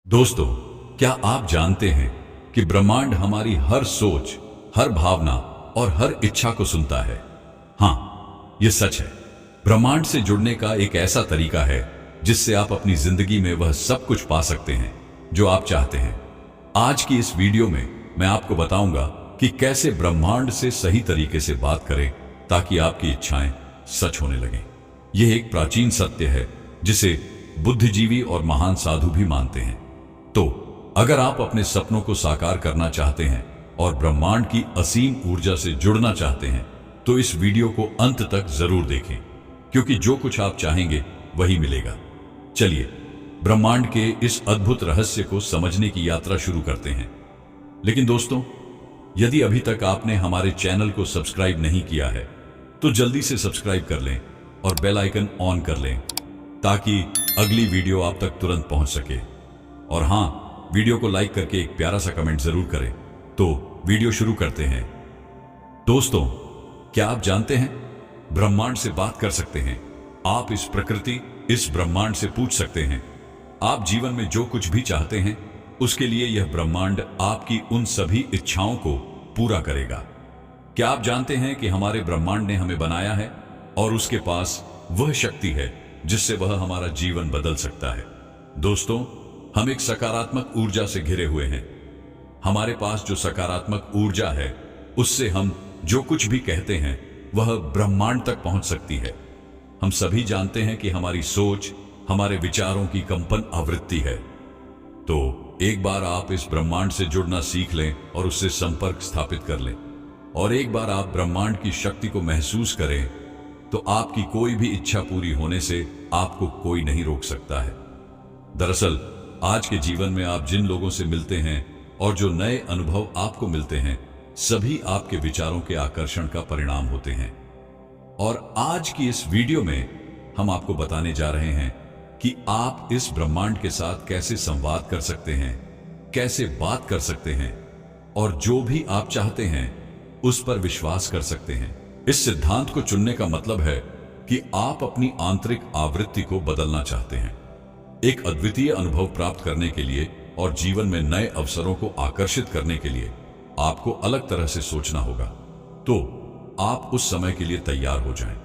दोस्तों, क्या आप जानते हैं कि ब्रह्मांड हमारी हर सोच, हर भावना और हर इच्छा को सुनता है। हाँ, यह सच है। ब्रह्मांड से जुड़ने का एक ऐसा तरीका है जिससे आप अपनी जिंदगी में वह सब कुछ पा सकते हैं जो आप चाहते हैं। आज की इस वीडियो में मैं आपको बताऊंगा कि कैसे ब्रह्मांड से सही तरीके से बात करें ताकि आपकी इच्छाएं सच होने लगें। यह एक प्राचीन सत्य है जिसे बुद्धिजीवी और महान साधु भी मानते हैं। तो अगर आप अपने सपनों को साकार करना चाहते हैं और ब्रह्मांड की असीम ऊर्जा से जुड़ना चाहते हैं तो इस वीडियो को अंत तक जरूर देखें, क्योंकि जो कुछ आप चाहेंगे वही मिलेगा। चलिए ब्रह्मांड के इस अद्भुत रहस्य को समझने की यात्रा शुरू करते हैं। लेकिन दोस्तों, यदि अभी तक आपने हमारे चैनल को सब्सक्राइब नहीं किया है तो जल्दी से सब्सक्राइब कर लें और बेल आइकन ऑन कर लें ताकि अगली वीडियो आप तक तुरंत पहुंच सके। और हां, वीडियो को लाइक करके एक प्यारा सा कमेंट जरूर करें। तो वीडियो शुरू करते हैं। दोस्तों, क्या आप जानते हैं, ब्रह्मांड से बात कर सकते हैं। आप इस प्रकृति, इस ब्रह्मांड से पूछ सकते हैं आप जीवन में जो कुछ भी चाहते हैं उसके लिए यह ब्रह्मांड आपकी उन सभी इच्छाओं को पूरा करेगा। क्या आप जानते हैं कि हमारे ब्रह्मांड ने हमें बनाया है और उसके पास वह शक्ति है जिससे वह हमारा जीवन बदल सकता है। दोस्तों, हम एक सकारात्मक ऊर्जा से घिरे हुए हैं। हमारे पास जो सकारात्मक ऊर्जा है उससे हम जो कुछ भी कहते हैं वह ब्रह्मांड तक पहुंच सकती है। हम सभी जानते हैं कि हमारी सोच हमारे विचारों की कंपन आवृत्ति है। तो एक बार आप इस ब्रह्मांड से जुड़ना सीख लें और उससे संपर्क स्थापित कर लें, और एक बार आप ब्रह्मांड की शक्ति को महसूस करें तो आपकी कोई भी इच्छा पूरी होने से आपको कोई नहीं रोक सकता है। दरअसल आज के जीवन में आप जिन लोगों से मिलते हैं और जो नए अनुभव आपको मिलते हैं, सभी आपके विचारों के आकर्षण का परिणाम होते हैं। और आज की इस वीडियो में हम आपको बताने जा रहे हैं कि आप इस ब्रह्मांड के साथ कैसे संवाद कर सकते हैं, कैसे बात कर सकते हैं और जो भी आप चाहते हैं उस पर विश्वास कर सकते हैं। इस सिद्धांत को चुनने का मतलब है कि आप अपनी आंतरिक आवृत्ति को बदलना चाहते हैं। एक अद्वितीय अनुभव प्राप्त करने के लिए और जीवन में नए अवसरों को आकर्षित करने के लिए आपको अलग तरह से सोचना होगा। तो आप उस समय के लिए तैयार हो जाएं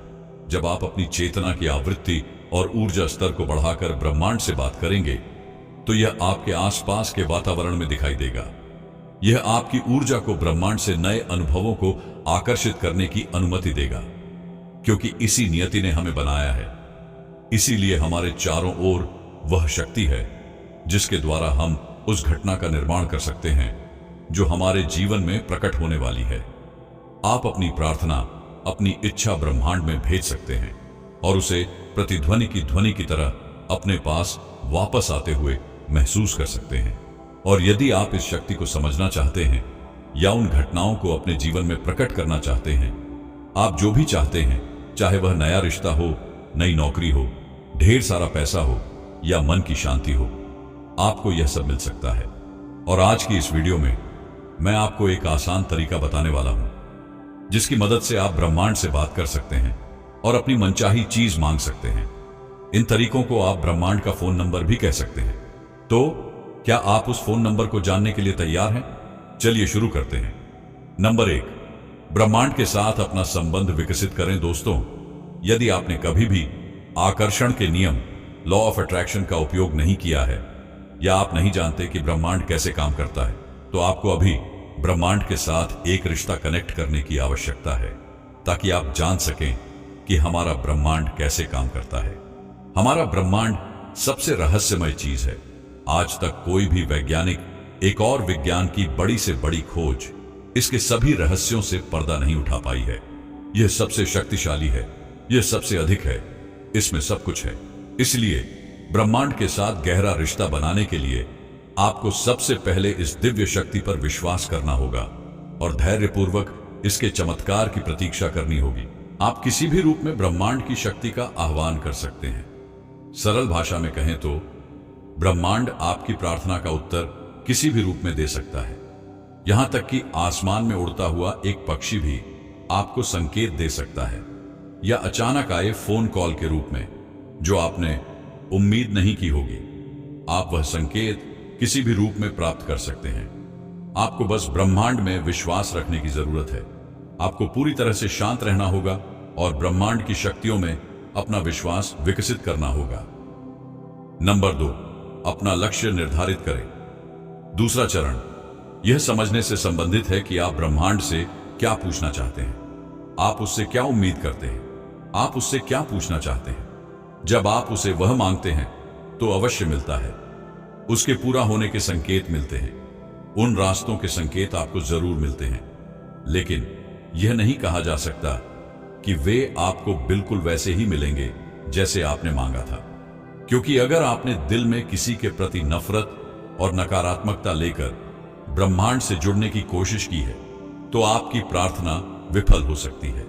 जब आप अपनी चेतना की आवृत्ति और ऊर्जा स्तर को बढ़ाकर ब्रह्मांड से बात करेंगे तो यह आपके आसपास के वातावरण में दिखाई देगा। यह आपकी ऊर्जा को ब्रह्मांड से नए अनुभवों को आकर्षित करने की अनुमति देगा, क्योंकि इसी नियति ने हमें बनाया है। इसीलिए हमारे चारों ओर वह शक्ति है जिसके द्वारा हम उस घटना का निर्माण कर सकते हैं जो हमारे जीवन में प्रकट होने वाली है। आप अपनी प्रार्थना, अपनी इच्छा ब्रह्मांड में भेज सकते हैं और उसे प्रतिध्वनि की ध्वनि की तरह अपने पास वापस आते हुए महसूस कर सकते हैं। और यदि आप इस शक्ति को समझना चाहते हैं या उन घटनाओं को अपने जीवन में प्रकट करना चाहते हैं, आप जो भी चाहते हैं, चाहे वह नया रिश्ता हो, नई नौकरी हो, ढेर सारा पैसा हो या मन की शांति हो, आपको यह सब मिल सकता है। और आज की इस वीडियो में मैं आपको एक आसान तरीका बताने वाला हूं जिसकी मदद से आप ब्रह्मांड से बात कर सकते हैं और अपनी मनचाही चीज मांग सकते हैं। इन तरीकों को आप ब्रह्मांड का फोन नंबर भी कह सकते हैं। तो क्या आप उस फोन नंबर को जानने के लिए तैयार हैं? चलिए शुरू करते हैं। नंबर 1, ब्रह्मांड के साथ अपना संबंध विकसित करें। दोस्तों, यदि आपने कभी भी आकर्षण के नियम, लॉ ऑफ अट्रैक्शन का उपयोग नहीं किया है या आप नहीं जानते कि ब्रह्मांड कैसे काम करता है, तो आपको अभी ब्रह्मांड के साथ एक रिश्ता कनेक्ट करने की आवश्यकता है ताकि आप जान सकें कि हमारा ब्रह्मांड कैसे काम करता है। हमारा ब्रह्मांड सबसे रहस्यमय चीज है। आज तक कोई भी वैज्ञानिक एक और विज्ञान की बड़ी से बड़ी खोज इसके सभी रहस्यों से पर्दा नहीं उठा पाई है। यह सबसे शक्तिशाली है, यह सबसे अधिक है, इसमें सब कुछ है। इसलिए ब्रह्मांड के साथ गहरा रिश्ता बनाने के लिए आपको सबसे पहले इस दिव्य शक्ति पर विश्वास करना होगा और धैर्यपूर्वक इसके चमत्कार की प्रतीक्षा करनी होगी। आप किसी भी रूप में ब्रह्मांड की शक्ति का आह्वान कर सकते हैं। सरल भाषा में कहें तो ब्रह्मांड आपकी प्रार्थना का उत्तर किसी भी रूप में दे सकता है। यहां तक कि आसमान में उड़ता हुआ एक पक्षी भी आपको संकेत दे सकता है, या अचानक आए फोन कॉल के रूप में जो आपने उम्मीद नहीं की होगी। आप वह संकेत किसी भी रूप में प्राप्त कर सकते हैं। आपको बस ब्रह्मांड में विश्वास रखने की जरूरत है। आपको पूरी तरह से शांत रहना होगा और ब्रह्मांड की शक्तियों में अपना विश्वास विकसित करना होगा। नंबर 2, अपना लक्ष्य निर्धारित करें। दूसरा चरण यह समझने से संबंधित है कि आप ब्रह्मांड से क्या पूछना चाहते हैं। आप उससे क्या उम्मीद करते हैं, आप उससे क्या पूछना चाहते हैं। जब आप उसे वह मांगते हैं तो अवश्य मिलता है। उसके पूरा होने के संकेत मिलते हैं। उन रास्तों के संकेत आपको जरूर मिलते हैं, लेकिन यह नहीं कहा जा सकता कि वे आपको बिल्कुल वैसे ही मिलेंगे जैसे आपने मांगा था। क्योंकि अगर आपने दिल में किसी के प्रति नफरत और नकारात्मकता लेकर ब्रह्मांड से जुड़ने की कोशिश की है, तो आपकी प्रार्थना विफल हो सकती है।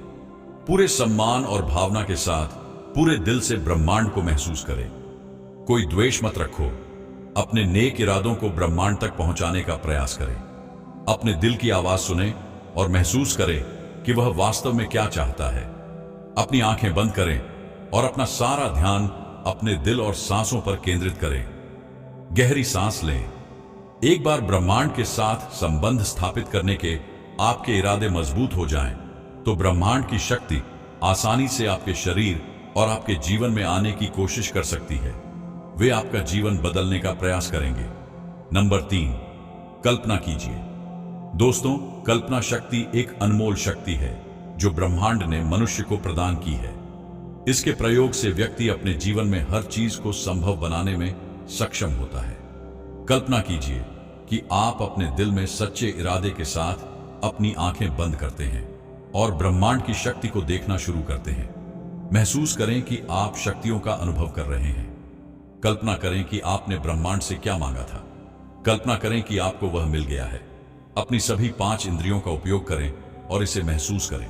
पूरे सम्मान और भावना के साथ पूरे दिल से ब्रह्मांड को महसूस करें। कोई द्वेष मत रखो। अपने नेक इरादों को ब्रह्मांड तक पहुंचाने का प्रयास करें। अपने दिल की आवाज सुने और महसूस करें कि वह वास्तव में क्या चाहता है। अपनी आंखें बंद करें और अपना सारा ध्यान अपने दिल और सांसों पर केंद्रित करें। गहरी सांस लें। एक बार ब्रह्मांड के साथ संबंध स्थापित करने के आपके इरादे मजबूत हो जाएं, तो ब्रह्मांड की शक्ति आसानी से आपके शरीर और आपके जीवन में आने की कोशिश कर सकती है। वे आपका जीवन बदलने का प्रयास करेंगे। नंबर 3, कल्पना कीजिए। दोस्तों, कल्पना शक्ति एक अनमोल शक्ति है जो ब्रह्मांड ने मनुष्य को प्रदान की है। इसके प्रयोग से व्यक्ति अपने जीवन में हर चीज को संभव बनाने में सक्षम होता है। कल्पना कीजिए कि आप अपने दिल में सच्चे इरादे के साथ अपनी आंखें बंद करते हैं और ब्रह्मांड की शक्ति को देखना शुरू करते हैं। महसूस करें कि आप शक्तियों का अनुभव कर रहे हैं। कल्पना करें कि आपने ब्रह्मांड से क्या मांगा था। कल्पना करें कि आपको वह मिल गया है। अपनी सभी 5 इंद्रियों का उपयोग करें और इसे महसूस करें।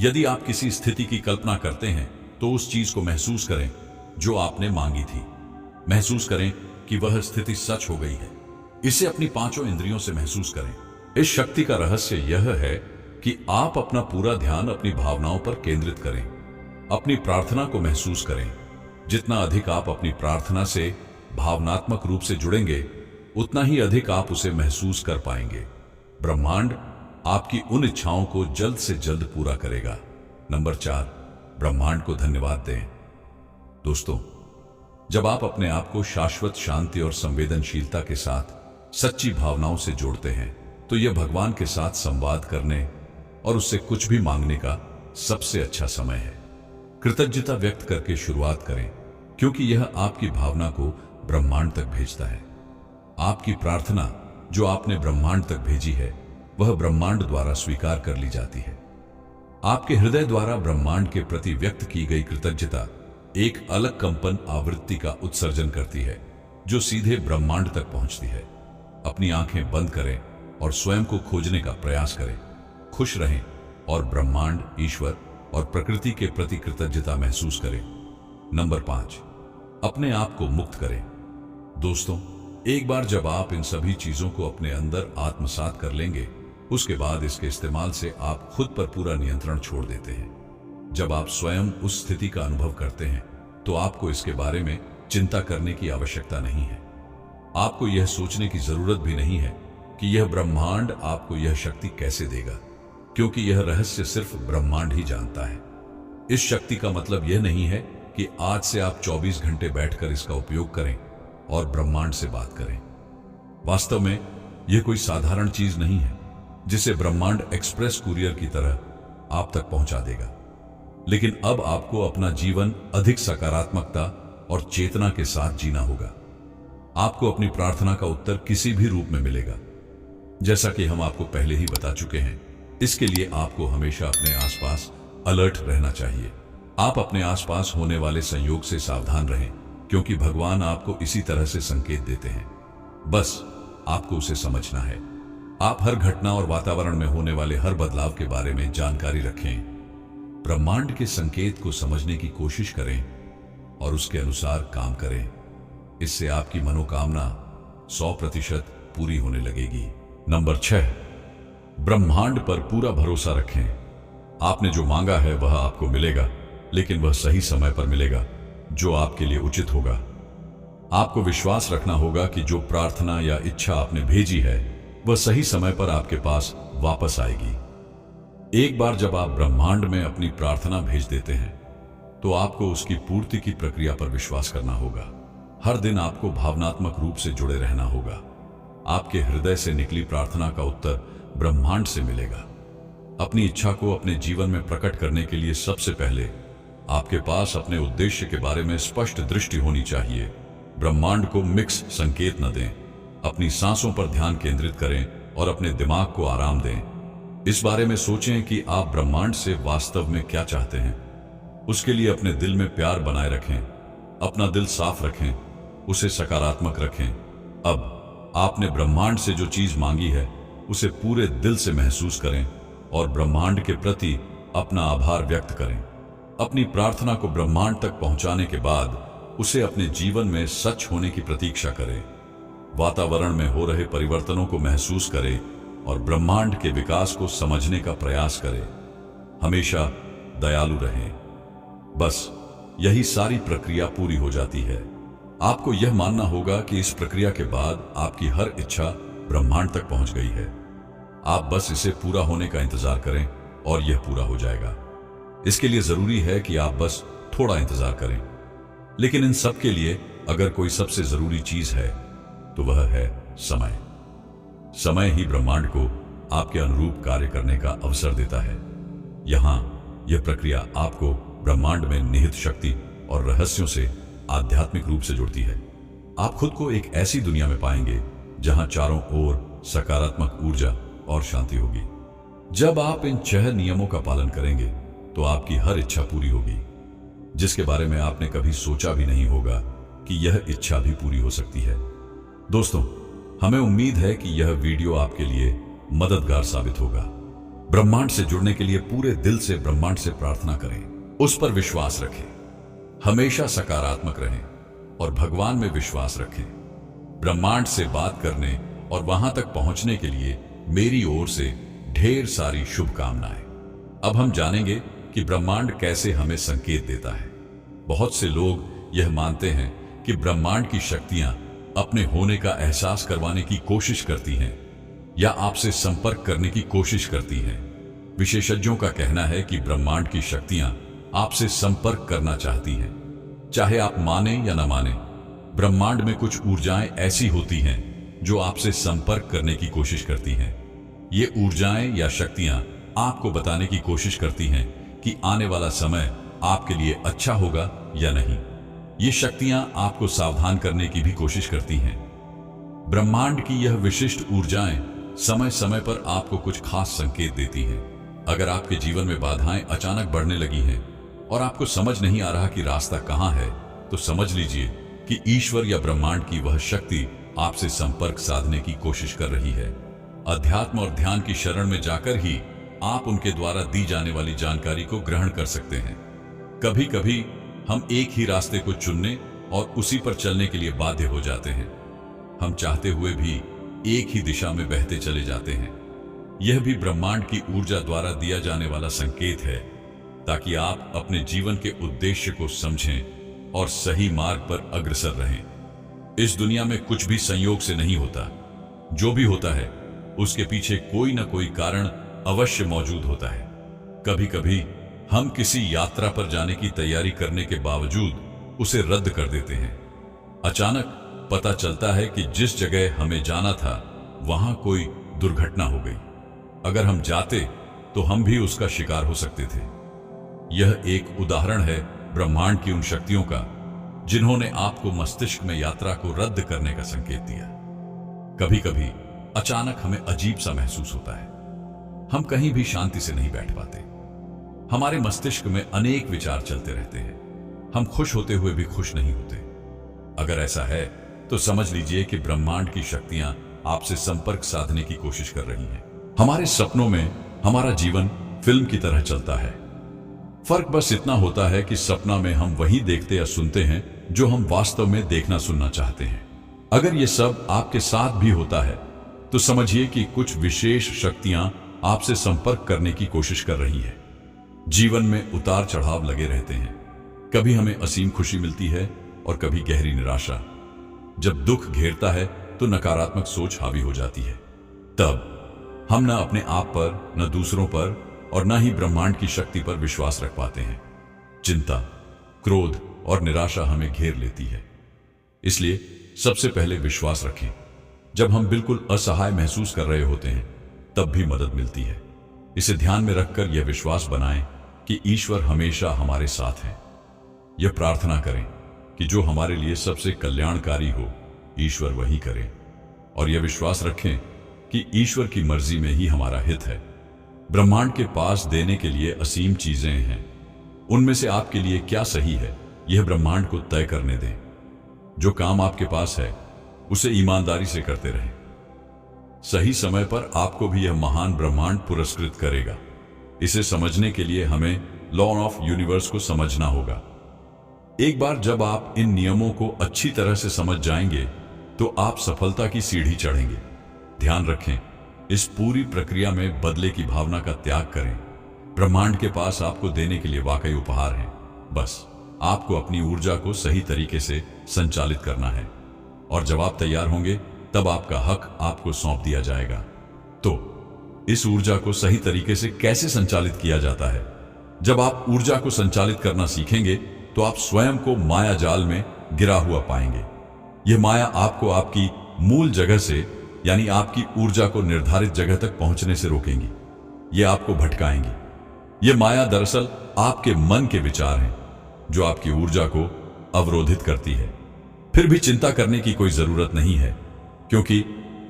यदि आप किसी स्थिति की कल्पना करते हैं तो उस चीज को महसूस करें जो आपने मांगी थी। महसूस करें कि वह स्थिति सच हो गई है। इसे अपनी 5 इंद्रियों से महसूस करें। इस शक्ति का रहस्य यह है कि आप अपना पूरा ध्यान अपनी भावनाओं पर केंद्रित करें। अपनी प्रार्थना को महसूस करें। जितना अधिक आप अपनी प्रार्थना से भावनात्मक रूप से जुड़ेंगे, उतना ही अधिक आप उसे महसूस कर पाएंगे। ब्रह्मांड आपकी उन इच्छाओं को जल्द से जल्द पूरा करेगा। नंबर 4, ब्रह्मांड को धन्यवाद दें। दोस्तों, जब आप अपने आप को शाश्वत शांति और संवेदनशीलता के साथ सच्ची भावनाओं से जोड़ते हैं, तो यह भगवान के साथ संवाद करने और उससे कुछ भी मांगने का सबसे अच्छा समय है। कृतज्ञता व्यक्त करके शुरुआत करें, क्योंकि यह आपकी भावना को ब्रह्मांड तक भेजता है। आपकी प्रार्थना जो आपने ब्रह्मांड तक भेजी है, वह ब्रह्मांड द्वारा स्वीकार कर ली जाती है। आपके हृदय द्वारा ब्रह्मांड के प्रति व्यक्त की गई कृतज्ञता एक अलग कंपन आवृत्ति का उत्सर्जन करती है, जो सीधे ब्रह्मांड तक पहुंचती है। अपनी आंखें बंद करें और स्वयं को खोजने का प्रयास करें। खुश रहें और ब्रह्मांड, ईश्वर और प्रकृति के प्रति कृतज्ञता महसूस करें। नंबर 5, अपने आप को मुक्त करें। दोस्तों, एक बार जब आप इन सभी चीजों को अपने अंदर आत्मसात कर लेंगे, उसके बाद इसके इस्तेमाल से आप खुद पर पूरा नियंत्रण छोड़ देते हैं। जब आप स्वयं उस स्थिति का अनुभव करते हैं, तो आपको इसके बारे में चिंता करने की आवश्यकता नहीं है। आपको यह सोचने की जरूरत भी नहीं है कि यह ब्रह्मांड आपको यह शक्ति कैसे देगा, क्योंकि यह रहस्य सिर्फ ब्रह्मांड ही जानता है। इस शक्ति का मतलब यह नहीं है कि आज से आप 24 घंटे बैठकर इसका उपयोग करें और ब्रह्मांड से बात करें। वास्तव में यह कोई साधारण चीज नहीं है जिसे ब्रह्मांड एक्सप्रेस कुरियर की तरह आप तक पहुंचा देगा। लेकिन अब आपको अपना जीवन अधिक सकारात्मकता और चेतना के साथ जीना होगा। आपको अपनी प्रार्थना का उत्तर किसी भी रूप में मिलेगा। जैसा कि हम आपको पहले ही बता चुके हैं, इसके लिए आपको हमेशा अपने आसपास अलर्ट रहना चाहिए। आप अपने आसपास होने वाले संयोग से सावधान रहें, क्योंकि भगवान आपको इसी तरह से संकेत देते हैं। बस आपको उसे समझना है। आप हर घटना और वातावरण में होने वाले हर बदलाव के बारे में जानकारी रखें। ब्रह्मांड के संकेत को समझने की कोशिश करें और उसके अनुसार काम करें। इससे आपकी मनोकामना 100% पूरी होने लगेगी। नंबर 6, ब्रह्मांड पर पूरा भरोसा रखें। आपने जो मांगा है वह आपको मिलेगा, लेकिन वह सही समय पर मिलेगा, जो आपके लिए उचित होगा। आपको विश्वास रखना होगा कि जो प्रार्थना या इच्छा आपने भेजी है वह सही समय पर आपके पास वापस आएगी। एक बार जब आप ब्रह्मांड में अपनी प्रार्थना भेज देते हैं तो आपको उसकी पूर्ति की प्रक्रिया पर विश्वास करना होगा। हर दिन आपको भावनात्मक रूप से जुड़े रहना होगा। आपके हृदय से निकली प्रार्थना का उत्तर ब्रह्मांड से मिलेगा। अपनी इच्छा को अपने जीवन में प्रकट करने के लिए सबसे पहले आपके पास अपने उद्देश्य के बारे में स्पष्ट दृष्टि होनी चाहिए। ब्रह्मांड को मिक्स संकेत न दें। अपनी सांसों पर ध्यान केंद्रित करें और अपने दिमाग को आराम दें। इस बारे में सोचें कि आप ब्रह्मांड से वास्तव में क्या चाहते हैं। उसके लिए अपने दिल में प्यार बनाए रखें, अपना दिल साफ रखें, उसे सकारात्मक रखें। अब आपने ब्रह्मांड से जो चीज मांगी है उसे पूरे दिल से महसूस करें और ब्रह्मांड के प्रति अपना आभार व्यक्त करें। अपनी प्रार्थना को ब्रह्मांड तक पहुंचाने के बाद उसे अपने जीवन में सच होने की प्रतीक्षा करें। वातावरण में हो रहे परिवर्तनों को महसूस करें और ब्रह्मांड के विकास को समझने का प्रयास करें। हमेशा दयालु रहें। बस यही सारी प्रक्रिया पूरी हो जाती है। आपको यह मानना होगा कि इस प्रक्रिया के बाद आपकी हर इच्छा ब्रह्मांड तक पहुंच गई है। आप बस इसे पूरा होने का इंतजार करें और यह पूरा हो जाएगा। इसके लिए जरूरी है कि आप बस थोड़ा इंतजार करें। लेकिन इन सब के लिए अगर कोई सबसे जरूरी चीज है तो वह है समय। समय ही ब्रह्मांड को आपके अनुरूप कार्य करने का अवसर देता है। यहां यह प्रक्रिया आपको ब्रह्मांड में निहित शक्ति और रहस्यों से आध्यात्मिक रूप से जुड़ती है। आप खुद को एक ऐसी दुनिया में पाएंगे जहां चारों ओर सकारात्मक ऊर्जा और शांति होगी। जब आप इन 6 नियमों का पालन करेंगे तो आपकी हर इच्छा पूरी होगी, जिसके बारे में आपने कभी सोचा भी नहीं होगा कि यह इच्छा भी पूरी हो सकती है। दोस्तों, हमें उम्मीद है कि यह वीडियो आपके लिए मददगार साबित होगा। ब्रह्मांड से जुड़ने के लिए पूरे दिल से ब्रह्मांड से प्रार्थना करें, उस पर विश्वास रखें, हमेशा सकारात्मक रहें और भगवान में विश्वास रखें। ब्रह्मांड से बात करने और वहां तक पहुंचने के लिए मेरी ओर से ढेर सारी शुभकामनाएं। अब हम जानेंगे कि ब्रह्मांड कैसे हमें संकेत देता है। बहुत से लोग यह मानते हैं कि ब्रह्मांड की शक्तियां अपने होने का एहसास करवाने की कोशिश करती हैं या आपसे संपर्क करने की कोशिश करती हैं। विशेषज्ञों का कहना है कि ब्रह्मांड की शक्तियां आपसे संपर्क करना चाहती हैं। चाहे आप माने या न माने, ब्रह्मांड में कुछ ऊर्जाएं ऐसी होती हैं जो आपसे संपर्क करने की कोशिश करती हैं। ये ऊर्जाएं या शक्तियां आपको बताने की कोशिश करती हैं कि आने वाला समय आपके लिए अच्छा होगा या नहीं। ये शक्तियां आपको सावधान करने की भी कोशिश करती हैं। ब्रह्मांड की यह विशिष्ट ऊर्जाएं समय समय पर आपको कुछ खास संकेत देती हैं। अगर आपके जीवन में बाधाएं अचानक बढ़ने लगी हैं और आपको समझ नहीं आ रहा कि रास्ता कहां है, तो समझ लीजिए कि ईश्वर या ब्रह्मांड की वह शक्ति आपसे संपर्क साधने की कोशिश कर रही है। अध्यात्म और ध्यान की शरण में जाकर ही आप उनके द्वारा दी जाने वाली जानकारी को ग्रहण कर सकते हैं। कभी कभी हम एक ही रास्ते को चुनने और उसी पर चलने के लिए बाध्य हो जाते हैं। हम चाहते हुए भी एक ही दिशा में बहते चले जाते हैं। यह भी ब्रह्मांड की ऊर्जा द्वारा दिया जाने वाला संकेत है, ताकि आप अपने जीवन के उद्देश्य को समझें और सही मार्ग पर अग्रसर रहें। इस दुनिया में कुछ भी संयोग से नहीं होता। जो भी होता है उसके पीछे कोई ना कोई कारण अवश्य मौजूद होता है। कभी कभी हम किसी यात्रा पर जाने की तैयारी करने के बावजूद उसे रद्द कर देते हैं। अचानक पता चलता है कि जिस जगह हमें जाना था वहां कोई दुर्घटना हो गई। अगर हम जाते तो हम भी उसका शिकार हो सकते थे। यह एक उदाहरण है ब्रह्मांड की उन शक्तियों का जिन्होंने आपको मस्तिष्क में यात्रा को रद्द करने का संकेत दिया। कभी कभी अचानक हमें अजीब सा महसूस होता है। हम कहीं भी शांति से नहीं बैठ पाते। हमारे मस्तिष्क में अनेक विचार चलते रहते हैं। हम खुश होते हुए भी खुश नहीं होते। अगर ऐसा है तो समझ लीजिए कि ब्रह्मांड की शक्तियां आपसे संपर्क साधने की कोशिश कर रही हैं। हमारे सपनों में हमारा जीवन फिल्म की तरह चलता है। फर्क बस इतना होता है कि सपना में हम वही देखते या सुनते हैं जो हम वास्तव में देखना सुनना चाहते हैं। अगर ये सब आपके साथ भी होता है तो समझिए कि कुछ विशेष शक्तियां आपसे संपर्क करने की कोशिश कर रही है। जीवन में उतार चढ़ाव लगे रहते हैं। कभी हमें असीम खुशी मिलती है और कभी गहरी निराशा। जब दुख घेरता है तो नकारात्मक सोच हावी हो जाती है। तब हम न अपने आप पर, न दूसरों पर और न ही ब्रह्मांड की शक्ति पर विश्वास रख पाते हैं। चिंता, क्रोध और निराशा हमें घेर लेती है। इसलिए सबसे पहले विश्वास रखें। जब हम बिल्कुल असहाय महसूस कर रहे होते हैं तब भी मदद मिलती है। इसे ध्यान में रखकर यह विश्वास बनाएं कि ईश्वर हमेशा हमारे साथ है। यह प्रार्थना करें कि जो हमारे लिए सबसे कल्याणकारी हो ईश्वर वही करे, और यह विश्वास रखें कि ईश्वर की मर्जी में ही हमारा हित है। ब्रह्मांड के पास देने के लिए असीम चीजें हैं। उनमें से आपके लिए क्या सही है यह ब्रह्मांड को तय करने दें। जो काम आपके पास है उसे ईमानदारी से करते रहें। सही समय पर आपको भी यह महान ब्रह्मांड पुरस्कृत करेगा। इसे समझने के लिए हमें लॉ ऑफ यूनिवर्स को समझना होगा। एक बार जब आप इन नियमों को अच्छी तरह से समझ जाएंगे तो आप सफलता की सीढ़ी चढ़ेंगे। ध्यान रखें, इस पूरी प्रक्रिया में बदले की भावना का त्याग करें। ब्रह्मांड के पास आपको देने के लिए वाकई उपहार हैं। बस आपको अपनी ऊर्जा को सही तरीके से संचालित करना है, और जब आप तैयार होंगे तब आपका हक आपको सौंप दिया जाएगा। तो इस ऊर्जा को सही तरीके से कैसे संचालित किया जाता है? जब आप ऊर्जा को संचालित करना सीखेंगे तो आप स्वयं को माया जाल में गिरा हुआ पाएंगे। यह माया आपको आपकी मूल जगह से, यानी आपकी ऊर्जा को निर्धारित जगह तक पहुंचने से रोकेंगी। यह आपको भटकाएंगी। यह माया दरअसल आपके मन के विचार हैं जो आपकी ऊर्जा को अवरोधित करती है। फिर भी चिंता करने की कोई जरूरत नहीं है, क्योंकि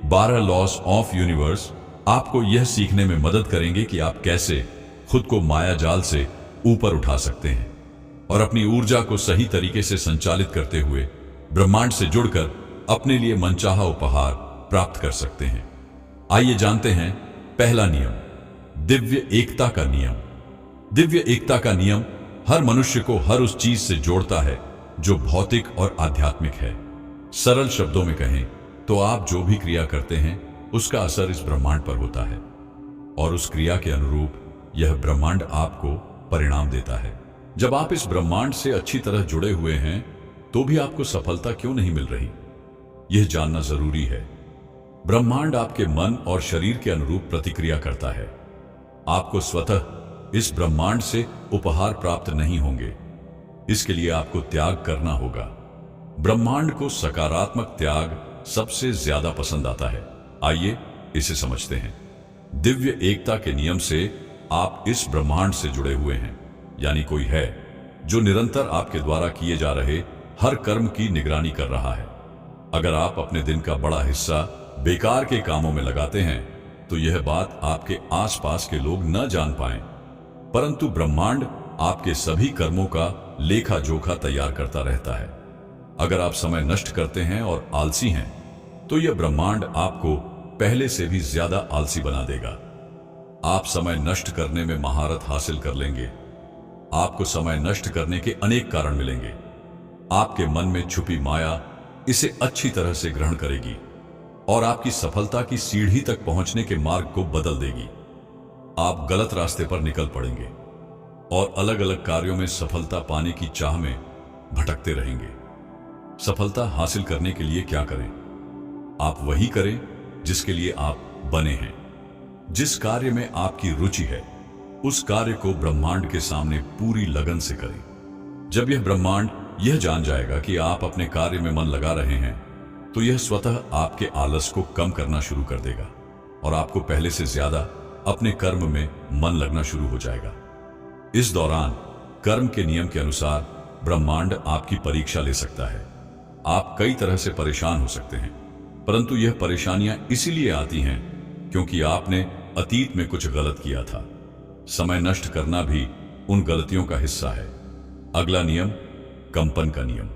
12 लॉस ऑफ यूनिवर्स आपको यह सीखने में मदद करेंगे कि आप कैसे खुद को माया जाल से ऊपर उठा सकते हैं और अपनी ऊर्जा को सही तरीके से संचालित करते हुए ब्रह्मांड से जुड़कर अपने लिए मनचाहा उपहार प्राप्त कर सकते हैं। आइए जानते हैं पहला नियम, दिव्य एकता का नियम। दिव्य एकता का नियम हर मनुष्य को हर उस चीज से जोड़ता है जो भौतिक और आध्यात्मिक है। सरल शब्दों में कहें तो आप जो भी क्रिया करते हैं उसका असर इस ब्रह्मांड पर होता है, और उस क्रिया के अनुरूप यह ब्रह्मांड आपको परिणाम देता है। जब आप इस ब्रह्मांड से अच्छी तरह जुड़े हुए हैं तो भी आपको सफलता क्यों नहीं मिल रही, यह जानना जरूरी है। ब्रह्मांड आपके मन और शरीर के अनुरूप प्रतिक्रिया करता है। आपको स्वतः इस ब्रह्मांड से उपहार प्राप्त नहीं होंगे। इसके लिए आपको त्याग करना होगा। ब्रह्मांड को सकारात्मक त्याग सबसे ज्यादा पसंद आता है। आइए इसे समझते हैं। दिव्य एकता के नियम से आप इस ब्रह्मांड से जुड़े हुए हैं, यानी कोई है जो निरंतर आपके द्वारा किए जा रहे हर कर्म की निगरानी कर रहा है। अगर आप अपने दिन का बड़ा हिस्सा बेकार के कामों में लगाते हैं तो यह बात आपके आसपास के लोग न जान पाएं, परंतु ब्रह्मांड आपके सभी कर्मों का लेखा जोखा तैयार करता रहता है। अगर आप समय नष्ट करते हैं और आलसी हैं तो यह ब्रह्मांड आपको पहले से भी ज्यादा आलसी बना देगा। आप समय नष्ट करने में महारत हासिल कर लेंगे। आपको समय नष्ट करने के अनेक कारण मिलेंगे। आपके मन में छुपी माया इसे अच्छी तरह से ग्रहण करेगी और आपकी सफलता की सीढ़ी तक पहुंचने के मार्ग को बदल देगी। आप गलत रास्ते पर निकल पड़ेंगे और अलग अलग कार्यों में सफलता पाने की चाह में भटकते रहेंगे। सफलता हासिल करने के लिए क्या करें? आप वही करें जिसके लिए आप बने हैं। जिस कार्य में आपकी रुचि है उस कार्य को ब्रह्मांड के सामने पूरी लगन से करें। जब यह ब्रह्मांड यह जान जाएगा कि आप अपने कार्य में मन लगा रहे हैं तो यह स्वतः आपके आलस को कम करना शुरू कर देगा और आपको पहले से ज्यादा अपने कर्म में मन लगना शुरू हो जाएगा। इस दौरान कर्म के नियम के अनुसार ब्रह्मांड आपकी परीक्षा ले सकता है। आप कई तरह से परेशान हो सकते हैं, परंतु यह परेशानियां इसीलिए आती हैं क्योंकि आपने अतीत में कुछ गलत किया था। समय नष्ट करना भी उन गलतियों का हिस्सा है। अगला नियम, कंपन का नियम।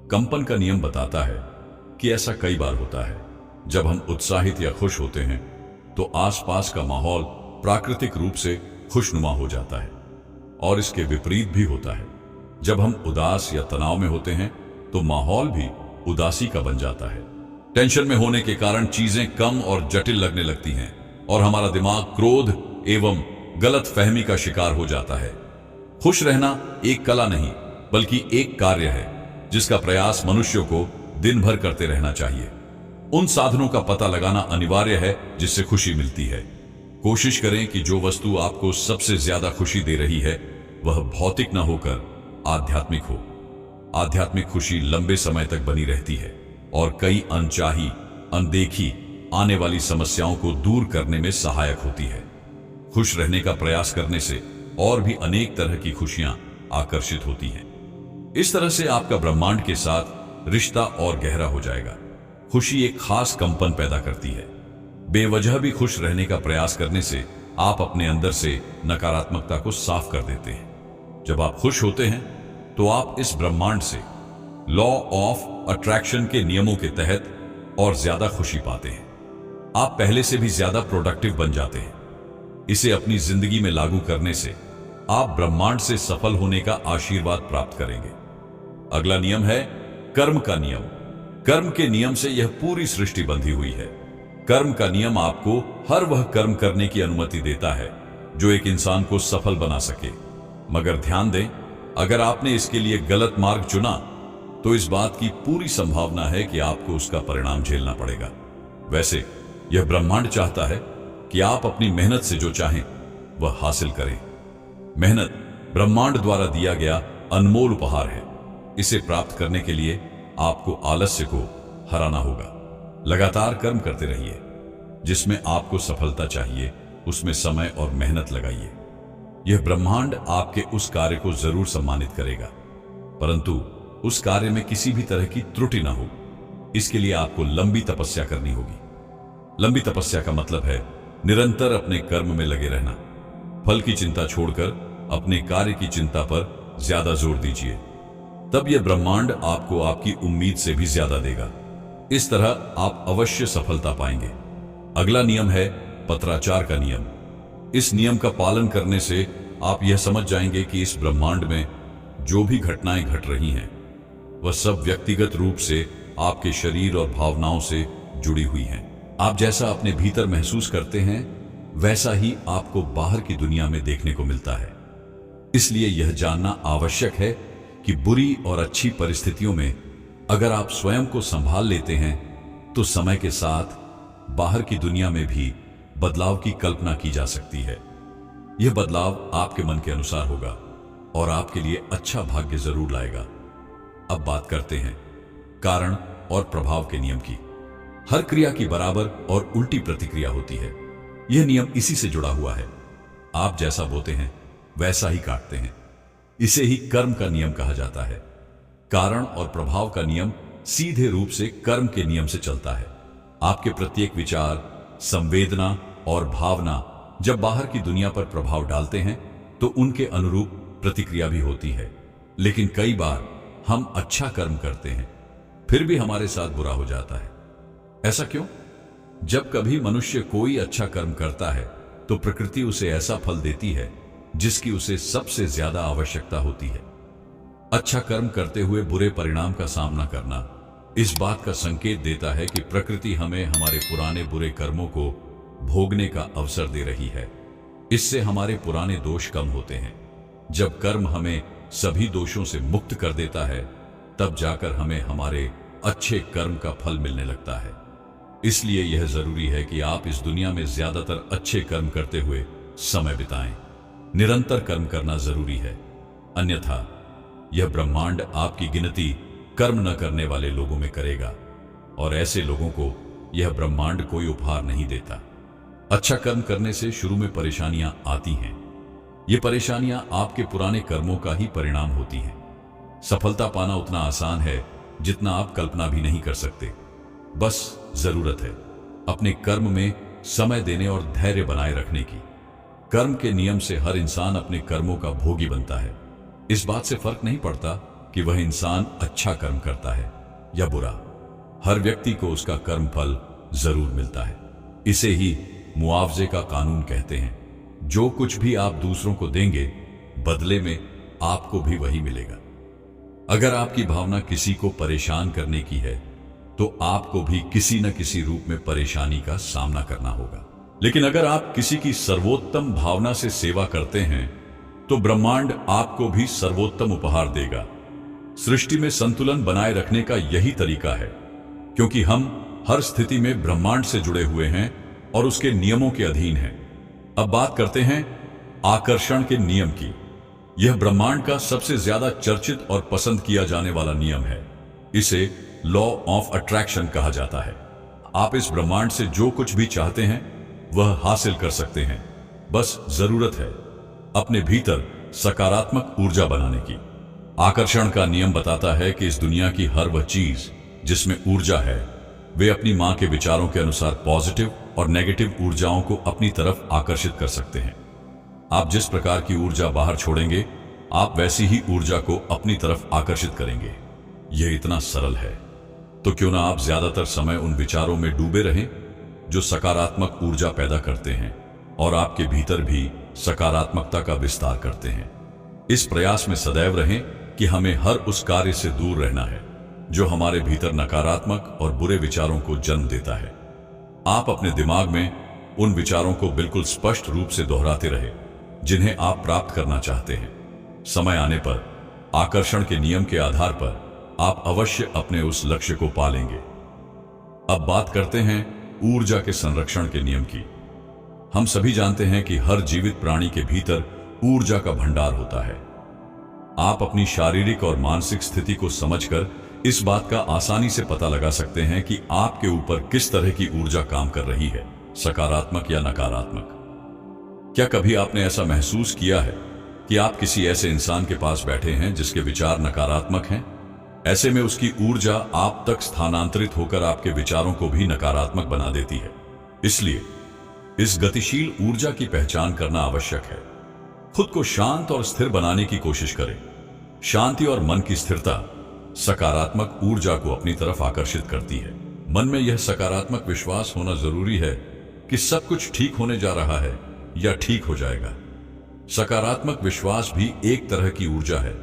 कंपन का नियम बताता है कि ऐसा कई बार होता है जब हम उत्साहित या खुश होते हैं तो आसपास का माहौल प्राकृतिक रूप से खुशनुमा हो जाता है, और इसके विपरीत भी होता है। जब हम उदास या तनाव में होते हैं तो माहौल भी उदासी का बन जाता है। टेंशन में होने के कारण चीजें कम और जटिल लगने लगती हैं और हमारा दिमाग क्रोध एवं गलत फहमी का शिकार हो जाता है। खुश रहना एक कला नहीं बल्कि एक कार्य है जिसका प्रयास मनुष्यों को दिन भर करते रहना चाहिए। उन साधनों का पता लगाना अनिवार्य है जिससे खुशी मिलती है। कोशिश करें कि जो वस्तु आपको सबसे ज्यादा खुशी दे रही है वह भौतिक न होकर आध्यात्मिक हो। आध्यात्मिक खुशी लंबे समय तक बनी रहती है और कई अनचाही, अनदेखी आने वाली समस्याओं को दूर करने में सहायक होती है। खुश रहने का प्रयास करने से और भी अनेक तरह की खुशियां आकर्षित होती हैं। इस तरह से आपका ब्रह्मांड के साथ रिश्ता और गहरा हो जाएगा। खुशी एक खास कंपन पैदा करती है। बेवजह भी खुश रहने का प्रयास करने से आप अपने अंदर से नकारात्मकता को साफ कर देते हैं। जब आप खुश होते हैं तो आप इस ब्रह्मांड से लॉ ऑफ अट्रैक्शन के नियमों के तहत और ज्यादा खुशी पाते हैं। आप पहले से भी ज्यादा प्रोडक्टिव बन जाते हैं। इसे अपनी जिंदगी में लागू करने से आप ब्रह्मांड से सफल होने का आशीर्वाद प्राप्त करेंगे। अगला नियम है कर्म का नियम। कर्म के नियम से यह पूरी सृष्टि बंधी हुई है। कर्म का नियम आपको हर वह कर्म करने की अनुमति देता है जो एक इंसान को सफल बना सके। मगर ध्यान दें, अगर आपने इसके लिए गलत मार्ग चुना तो इस बात की पूरी संभावना है कि आपको उसका परिणाम झेलना पड़ेगा। वैसे यह ब्रह्मांड चाहता है कि आप अपनी मेहनत से जो चाहें वह हासिल करें। मेहनत ब्रह्मांड द्वारा दिया गया अनमोल उपहार है। इसे प्राप्त करने के लिए आपको आलस्य को हराना होगा। लगातार कर्म करते रहिए। जिसमें आपको सफलता चाहिए उसमें समय और मेहनत लगाइए। यह ब्रह्मांड आपके उस कार्य को जरूर सम्मानित करेगा, परंतु उस कार्य में किसी भी तरह की त्रुटि ना हो। इसके लिए आपको लंबी तपस्या करनी होगी। लंबी तपस्या का मतलब है निरंतर अपने कर्म में लगे रहना। फल की चिंता छोड़कर अपने कार्य की चिंता पर ज्यादा जोर दीजिए, तब यह ब्रह्मांड आपको आपकी उम्मीद से भी ज्यादा देगा। इस तरह आप अवश्य सफलता पाएंगे। अगला नियम है पत्राचार का नियम। इस नियम का पालन करने से आप यह समझ जाएंगे कि इस ब्रह्मांड में जो भी घटनाएं घट रही हैं वह सब व्यक्तिगत रूप से आपके शरीर और भावनाओं से जुड़ी हुई हैं। आप जैसा अपने भीतर महसूस करते हैं वैसा ही आपको बाहर की दुनिया में देखने को मिलता है। इसलिए यह जानना आवश्यक है कि बुरी और अच्छी परिस्थितियों में अगर आप स्वयं को संभाल लेते हैं तो समय के साथ बाहर की दुनिया में भी बदलाव की कल्पना की जा सकती है। यह बदलाव आपके मन के अनुसार होगा और आपके लिए अच्छा भाग्य जरूर लाएगा। अब बात करते हैं कारण और प्रभाव के नियम की। हर क्रिया की बराबर और उल्टी प्रतिक्रिया होती है। यह नियम इसी से जुड़ा हुआ है। आप जैसा बोते हैं वैसा ही काटते हैं। इसे ही कर्म का नियम कहा जाता है। कारण और प्रभाव का नियम सीधे रूप से कर्म के नियम से चलता है। आपके प्रत्येक विचार, संवेदना और भावना जब बाहर की दुनिया पर प्रभाव डालते हैं तो उनके अनुरूप प्रतिक्रिया भी होती है। लेकिन कई बार हम अच्छा कर्म करते हैं फिर भी हमारे साथ बुरा हो जाता है। ऐसा क्यों? जब कभी मनुष्य कोई अच्छा कर्म करता है तो प्रकृति उसे ऐसा फल देती है जिसकी उसे सबसे ज्यादा आवश्यकता होती है। अच्छा कर्म करते हुए बुरे परिणाम का सामना करना इस बात का संकेत देता है कि प्रकृति हमें हमारे पुराने बुरे कर्मों को भोगने का अवसर दे रही है। इससे हमारे पुराने दोष कम होते हैं। जब कर्म हमें सभी दोषों से मुक्त कर देता है तब जाकर हमें हमारे अच्छे कर्म का फल मिलने लगता है। इसलिए यह जरूरी है कि आप इस दुनिया में ज्यादातर अच्छे कर्म करते हुए समय बिताएं। निरंतर कर्म करना जरूरी है, अन्यथा यह ब्रह्मांड आपकी गिनती कर्म न करने वाले लोगों में करेगा और ऐसे लोगों को यह ब्रह्मांड कोई उपहार नहीं देता। अच्छा कर्म करने से शुरू में परेशानियां आती हैं। ये परेशानियां आपके पुराने कर्मों का ही परिणाम होती हैं। सफलता पाना उतना आसान है जितना आप कल्पना भी नहीं कर सकते। बस जरूरत है अपने कर्म में समय देने और धैर्य बनाए रखने की। कर्म के नियम से हर इंसान अपने कर्मों का भोगी बनता है। इस बात से फर्क नहीं पड़ता कि वह इंसान अच्छा कर्म करता है या बुरा। हर व्यक्ति को उसका कर्म फल जरूर मिलता है। इसे ही मुआवजे का कानून कहते हैं। जो कुछ भी आप दूसरों को देंगे बदले में आपको भी वही मिलेगा। अगर आपकी भावना किसी को परेशान करने की है तो आपको भी किसी न किसी रूप में परेशानी का सामना करना होगा। लेकिन अगर आप किसी की सर्वोत्तम भावना से सेवा करते हैं तो ब्रह्मांड आपको भी सर्वोत्तम उपहार देगा। सृष्टि में संतुलन बनाए रखने का यही तरीका है, क्योंकि हम हर स्थिति में ब्रह्मांड से जुड़े हुए हैं और उसके नियमों के अधीन हैं। अब बात करते हैं आकर्षण के नियम की। यह ब्रह्मांड का सबसे ज्यादा चर्चित और पसंद किया जाने वाला नियम है। इसे लॉ ऑफ अट्रैक्शन कहा जाता है। आप इस ब्रह्मांड से जो कुछ भी चाहते हैं वह हासिल कर सकते हैं। बस जरूरत है अपने भीतर सकारात्मक ऊर्जा बनाने की। आकर्षण का नियम बताता है कि इस दुनिया की हर वह चीज जिसमें ऊर्जा है, वे अपनी मां के विचारों के अनुसार पॉजिटिव और नेगेटिव ऊर्जाओं को अपनी तरफ आकर्षित कर सकते हैं। आप जिस प्रकार की ऊर्जा बाहर छोड़ेंगे, आप वैसी ही ऊर्जा को अपनी तरफ आकर्षित करेंगे। यह इतना सरल है, तो क्यों ना आप ज्यादातर समय उन विचारों में डूबे रहें जो सकारात्मक ऊर्जा पैदा करते हैं और आपके भीतर भी सकारात्मकता का विस्तार करते हैं। इस प्रयास में सदैव रहें कि हमें हर उस कार्य से दूर रहना है जो हमारे भीतर नकारात्मक और बुरे विचारों को जन्म देता है। आप अपने दिमाग में उन विचारों को बिल्कुल स्पष्ट रूप से दोहराते रहे जिन्हें आप प्राप्त करना चाहते हैं। समय आने पर आकर्षण के नियम के आधार पर आप अवश्य अपने उस लक्ष्य को पालेंगे। अब बात करते हैं ऊर्जा के संरक्षण के नियम की। हम सभी जानते हैं कि हर जीवित प्राणी के भीतर ऊर्जा का भंडार होता है। आप अपनी शारीरिक और मानसिक स्थिति को समझकर इस बात का आसानी से पता लगा सकते हैं कि आपके ऊपर किस तरह की ऊर्जा काम कर रही है, सकारात्मक या नकारात्मक। क्या कभी आपने ऐसा महसूस किया है कि आप किसी ऐसे इंसान के पास बैठे हैं जिसके विचार नकारात्मक हैं? ऐसे में उसकी ऊर्जा आप तक स्थानांतरित होकर आपके विचारों को भी नकारात्मक बना देती है। इसलिए इस गतिशील ऊर्जा की पहचान करना आवश्यक है। खुद को शांत और स्थिर बनाने की कोशिश करें। शांति और मन की स्थिरता सकारात्मक ऊर्जा को अपनी तरफ आकर्षित करती है। मन में यह सकारात्मक विश्वास होना जरूरी है कि सब कुछ ठीक होने जा रहा है या ठीक हो जाएगा। सकारात्मक विश्वास भी एक तरह की ऊर्जा है।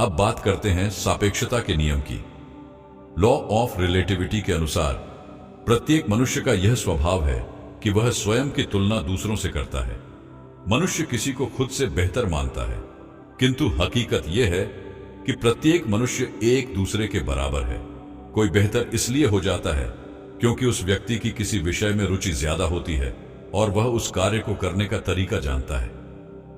अब बात करते हैं सापेक्षता के नियम की। लॉ ऑफ रिलेटिविटी के अनुसार प्रत्येक मनुष्य का यह स्वभाव है कि वह स्वयं की तुलना दूसरों से करता है। मनुष्य किसी को खुद से बेहतर मानता है, किंतु हकीकत यह है कि प्रत्येक मनुष्य एक दूसरे के बराबर है। कोई बेहतर इसलिए हो जाता है क्योंकि उस व्यक्ति की किसी विषय में रुचि ज्यादा होती है और वह उस कार्य को करने का तरीका जानता है।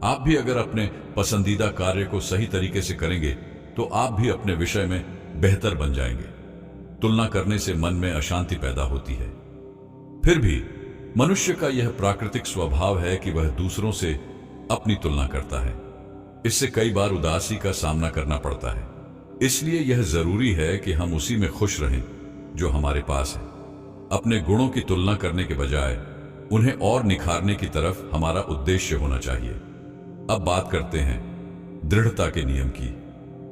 आप भी अगर अपने पसंदीदा कार्य को सही तरीके से करेंगे तो आप भी अपने विषय में बेहतर बन जाएंगे। तुलना करने से मन में अशांति पैदा होती है। फिर भी मनुष्य का यह प्राकृतिक स्वभाव है कि वह दूसरों से अपनी तुलना करता है। इससे कई बार उदासी का सामना करना पड़ता है। इसलिए यह जरूरी है कि हम उसी में खुश रहें जो हमारे पास है। अपने गुणों की तुलना करने के बजाय उन्हें और निखारने की तरफ हमारा उद्देश्य होना चाहिए। अब बात करते हैं दृढ़ता के नियम की।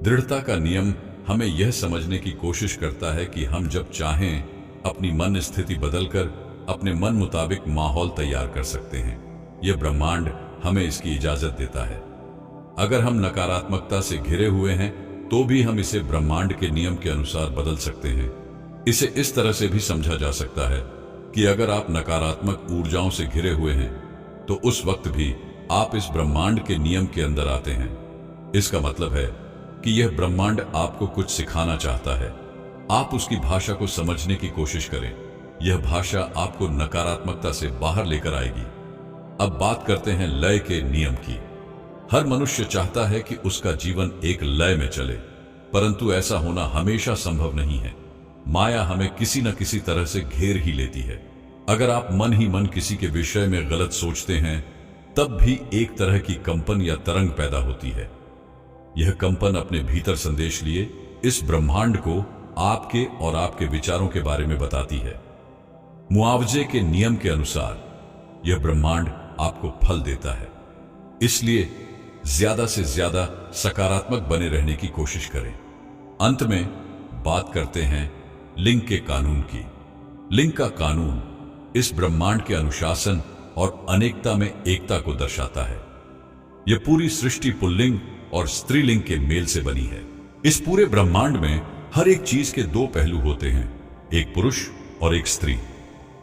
दृढ़ता का नियम हमें यह समझने की कोशिश करता है कि हम जब चाहें अपनी मन स्थिति बदलकर अपने मन मुताबिक माहौल तैयार कर सकते हैं। यह ब्रह्मांड हमें इसकी इजाजत देता है। अगर हम नकारात्मकता से घिरे हुए हैं तो भी हम इसे ब्रह्मांड के नियम के अनुसार बदल सकते हैं। इसे इस तरह से भी समझा जा सकता है कि अगर आप नकारात्मक ऊर्जाओं से घिरे हुए हैं तो उस वक्त भी आप इस ब्रह्मांड के नियम के अंदर आते हैं। इसका मतलब है कि यह ब्रह्मांड आपको कुछ सिखाना चाहता है। आप उसकी भाषा को समझने की कोशिश करें। यह भाषा आपको नकारात्मकता से बाहर लेकर आएगी। अब बात करते हैं लय के नियम की। हर मनुष्य चाहता है कि उसका जीवन एक लय में चले, परंतु ऐसा होना हमेशा संभव नहीं है। माया हमें किसी न किसी तरह से घेर ही लेती है। अगर आप मन ही मन किसी के विषय में गलत सोचते हैं तब भी एक तरह की कंपन या तरंग पैदा होती है। यह कंपन अपने भीतर संदेश लिए इस ब्रह्मांड को आपके और आपके विचारों के बारे में बताती है। मुआवजे के नियम के अनुसार यह ब्रह्मांड आपको फल देता है। इसलिए ज्यादा से ज्यादा सकारात्मक बने रहने की कोशिश करें। अंत में बात करते हैं लिंग के कानून की। लिंग का कानून इस ब्रह्मांड के अनुशासन और अनेकता में एकता को दर्शाता है। यह पूरी सृष्टि पुल्लिंग और स्त्रीलिंग के मेल से बनी है। इस पूरे ब्रह्मांड में हर एक चीज के दो पहलू होते हैं, एक पुरुष और एक स्त्री।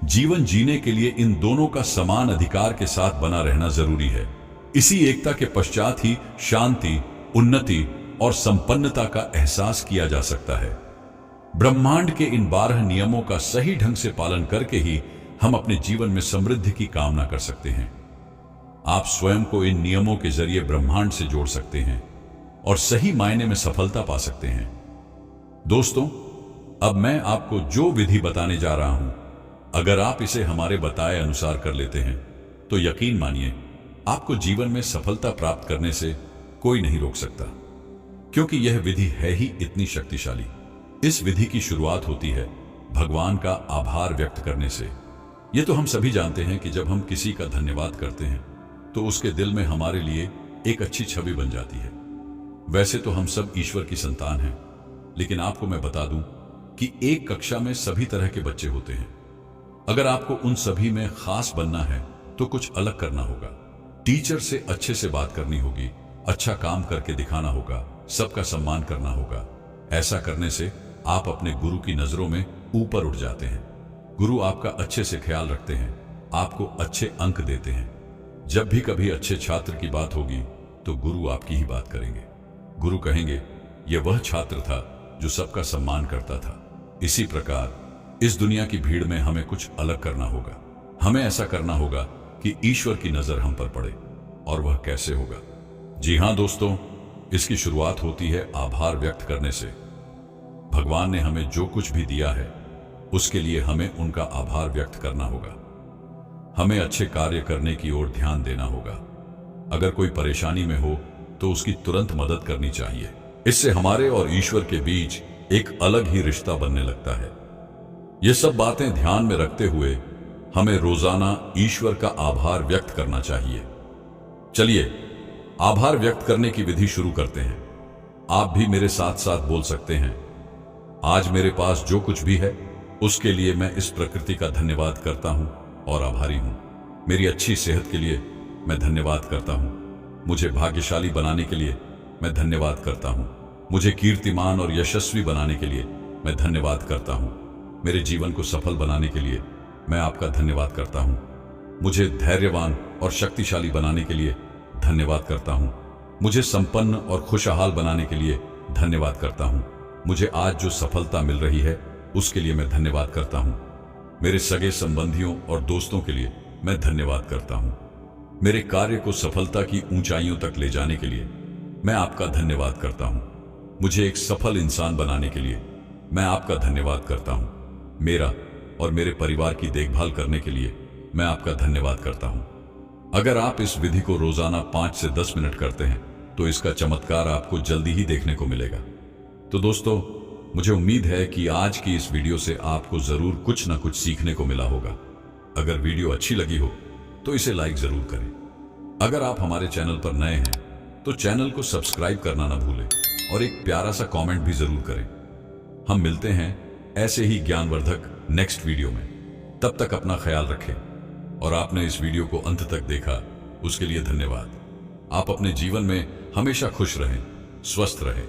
जीवन जीने के लिए इन दोनों का समान अधिकार के साथ बना रहना जरूरी है। इसी एकता के पश्चात ही शांति, उन्नति और संपन्नता का एहसास किया जा सकता है। ब्रह्मांड के इन 12 नियमों का सही ढंग से पालन करके ही हम अपने जीवन में समृद्धि की कामना कर सकते हैं। आप स्वयं को इन नियमों के जरिए ब्रह्मांड से जोड़ सकते हैं और सही मायने में सफलता पा सकते हैं। दोस्तों, अब मैं आपको जो विधि बताने जा रहा हूं, अगर आप इसे हमारे बताए अनुसार कर लेते हैं तो यकीन मानिए आपको जीवन में सफलता प्राप्त करने से कोई नहीं रोक सकता, क्योंकि यह विधि है ही इतनी शक्तिशाली। इस विधि की शुरुआत होती है भगवान का आभार व्यक्त करने से। यह तो हम सभी जानते हैं कि जब हम किसी का धन्यवाद करते हैं तो उसके दिल में हमारे लिए एक अच्छी छवि बन जाती है। वैसे तो हम सब ईश्वर की संतान हैं, लेकिन आपको मैं बता दूं कि एक कक्षा में सभी तरह के बच्चे होते हैं। अगर आपको उन सभी में खास बनना है तो कुछ अलग करना होगा। टीचर से अच्छे से बात करनी होगी, अच्छा काम करके दिखाना होगा, सबका सम्मान करना होगा। ऐसा करने से आप अपने गुरु की नजरों में ऊपर उठ जाते हैं। गुरु आपका अच्छे से ख्याल रखते हैं, आपको अच्छे अंक देते हैं। जब भी कभी अच्छे छात्र की बात होगी तो गुरु आपकी ही बात करेंगे। गुरु कहेंगे, यह वह छात्र था जो सबका सम्मान करता था। इसी प्रकार इस दुनिया की भीड़ में हमें कुछ अलग करना होगा। हमें ऐसा करना होगा कि ईश्वर की नजर हम पर पड़े। और वह कैसे होगा? जी हां दोस्तों, इसकी शुरुआत होती है आभार व्यक्त करने से। भगवान ने हमें जो कुछ भी दिया है उसके लिए हमें उनका आभार व्यक्त करना होगा। हमें अच्छे कार्य करने की ओर ध्यान देना होगा। अगर कोई परेशानी में हो तो उसकी तुरंत मदद करनी चाहिए। इससे हमारे और ईश्वर के बीच एक अलग ही रिश्ता बनने लगता है। ये सब बातें ध्यान में रखते हुए हमें रोजाना ईश्वर का आभार व्यक्त करना चाहिए। चलिए आभार व्यक्त करने की विधि शुरू करते हैं। आप भी मेरे साथ साथ बोल सकते हैं, आज मेरे पास जो कुछ भी है उसके लिए मैं इस प्रकृति का धन्यवाद करता हूं और आभारी हूं। मेरी अच्छी सेहत के लिए मैं धन्यवाद करता हूं। मुझे भाग्यशाली बनाने के लिए मैं धन्यवाद करता हूं। मुझे कीर्तिमान और यशस्वी बनाने के लिए मैं धन्यवाद करता हूं। मेरे जीवन को सफल बनाने के लिए मैं आपका धन्यवाद करता हूं। मुझे धैर्यवान और शक्तिशाली बनाने के लिए धन्यवाद करता हूं। मुझे संपन्न और खुशहाल बनाने के लिए धन्यवाद करता हूं। मुझे आज जो सफलता मिल रही है उसके लिए मैं धन्यवाद करता हूं। मेरे सगे संबंधियों और दोस्तों के लिए मैं धन्यवाद करता हूं। मेरे कार्य को सफलता की ऊंचाइयों तक ले जाने के लिए मैं आपका धन्यवाद करता हूं। मुझे एक सफल इंसान बनाने के लिए मैं आपका धन्यवाद करता हूं। मेरा और मेरे परिवार की देखभाल करने के लिए मैं आपका धन्यवाद करता हूं। अगर आप इस विधि को रोजाना 5 से 10 मिनट करते हैं तो इसका चमत्कार आपको जल्दी ही देखने को मिलेगा। तो दोस्तों, मुझे उम्मीद है कि आज की इस वीडियो से आपको जरूर कुछ ना कुछ सीखने को मिला होगा। अगर वीडियो अच्छी लगी हो तो इसे लाइक जरूर करें। अगर आप हमारे चैनल पर नए हैं तो चैनल को सब्सक्राइब करना ना भूलें और एक प्यारा सा कमेंट भी जरूर करें। हम मिलते हैं ऐसे ही ज्ञानवर्धक नेक्स्ट वीडियो में। तब तक अपना ख्याल रखें। और आपने इस वीडियो को अंत तक देखा उसके लिए धन्यवाद। आप अपने जीवन में हमेशा खुश रहें, स्वस्थ रहें